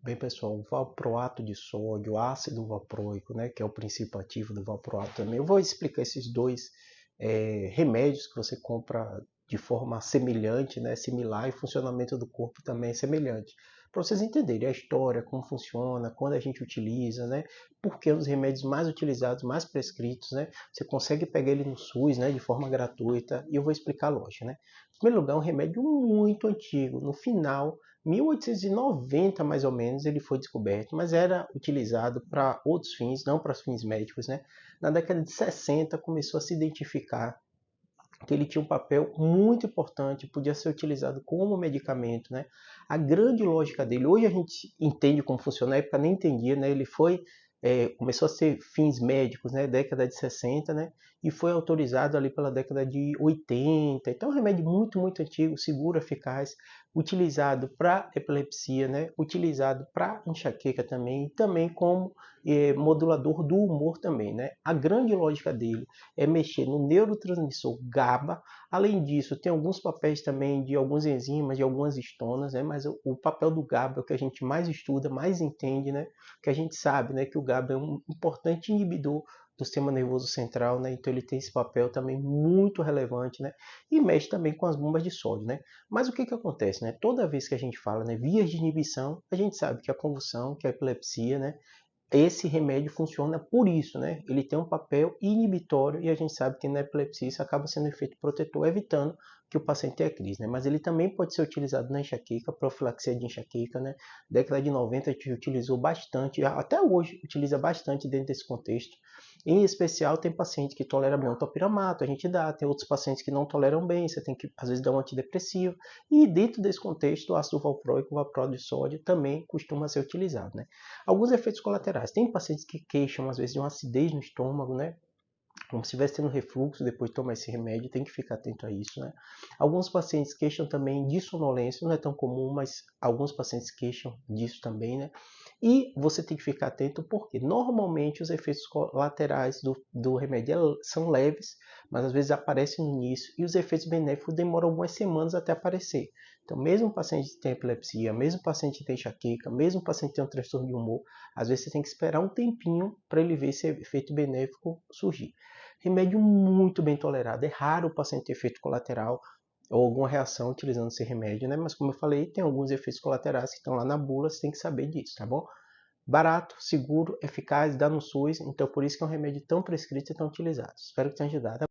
Bem, pessoal, o valproato de sódio, ácido valproico, né, que é o princípio ativo do valproato também. Eu vou explicar esses dois remédios que você compra de forma semelhante, né, similar, e o funcionamento do corpo também é semelhante. Para vocês entenderem a história, como funciona, quando a gente utiliza, né, porque é um dos remédios mais utilizados, mais prescritos, né, você consegue pegar ele no SUS, né, de forma gratuita, e eu vou explicar a lógica, né. Em primeiro lugar, é um remédio muito antigo. No final 1890, mais ou menos, ele foi descoberto, mas era utilizado para outros fins, não para fins médicos, né? Na década de 60 começou a se identificar que ele tinha um papel muito importante, podia ser utilizado como medicamento, né? A grande lógica dele, hoje a gente entende como funciona, na época nem entendia, né? Ele foi começou a ser fins médicos, né? Década de 60, né? E foi autorizado ali pela década de 80. Então é um remédio muito, muito antigo, seguro, eficaz, utilizado para epilepsia, né? Utilizado para enxaqueca também, e também como modulador do humor também, né? A grande lógica dele é mexer no neurotransmissor GABA. Além disso, tem alguns papéis também de algumas enzimas, de algumas histonas, né? Mas o papel do GABA é o que a gente mais estuda, mais entende, né? Que a gente sabe, né, que o GABA é um importante inibidor do sistema nervoso central, né? Então ele tem esse papel também muito relevante, né? E mexe também com as bombas de sódio, né? Mas o que acontece, né? Toda vez que a gente fala, né, vias de inibição, a gente sabe que a convulsão, que a epilepsia, né, esse remédio funciona por isso, né? Ele tem um papel inibitório e a gente sabe que na epilepsia isso acaba sendo um efeito protetor, evitando que o paciente tenha crise, né? Mas ele também pode ser utilizado na enxaqueca, profilaxia de enxaqueca, né? Década de 90 a gente utilizou bastante, até hoje utiliza bastante dentro desse contexto. Em especial tem paciente que tolera bem o topiramato, a gente dá, tem outros pacientes que não toleram bem, você tem que às vezes dar um antidepressivo. E dentro desse contexto, o ácido valproico, o valproato de sódio também costuma ser utilizado, né? Alguns efeitos colaterais. Tem pacientes que queixam, às vezes, de uma acidez no estômago, né? Como se estivesse tendo refluxo depois de tomar esse remédio, tem que ficar atento a isso, né? Alguns pacientes queixam também de sonolência, não é tão comum, mas alguns pacientes queixam disso também, né? E você tem que ficar atento porque normalmente os efeitos colaterais do remédio são leves, mas às vezes aparecem no início e os efeitos benéficos demoram algumas semanas até aparecer. Então, mesmo o paciente que tem epilepsia, mesmo o paciente que tem enxaqueca, mesmo o paciente que tem um transtorno de humor, às vezes você tem que esperar um tempinho para ele ver esse efeito benéfico surgir. Remédio muito bem tolerado. É raro o paciente ter efeito colateral ou alguma reação utilizando esse remédio, né? Mas como eu falei, tem alguns efeitos colaterais que estão lá na bula, você tem que saber disso, tá bom? Barato, seguro, eficaz, dá no SUS, então por isso que é um remédio tão prescrito e tão utilizado. Espero que tenha ajudado.